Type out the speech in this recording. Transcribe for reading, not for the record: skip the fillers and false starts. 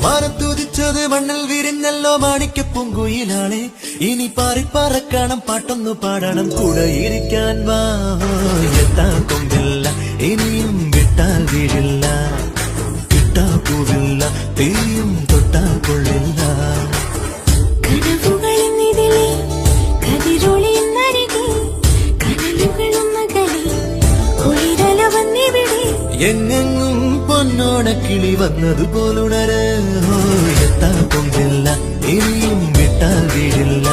മാനത്തുതിച്ചത് മണ്ണിൽ വിരിഞ്ഞല്ലോ മാണിക്യപ്പൂങ്കുയിലാളെ ഇനി പാറിപ്പറക്കണം പാട്ടൊന്നു പാടണം കൂടെ ഇരിക്കാൻ വാ എത്താ കൊമ്പില്ല ഇനിയും വിട്ടാൽ വീഴില്ല കിട്ടാ പൂവില്ല തീയും തൊട്ടാ കൊള്ളില്ല എങ്ങെങ്ങും പൊന്നോണക്കിളി വന്നതുപോലുണര് എത്താ കൊമ്പില്ല ഇനിയും വിട്ടാൽ വീഴില്ല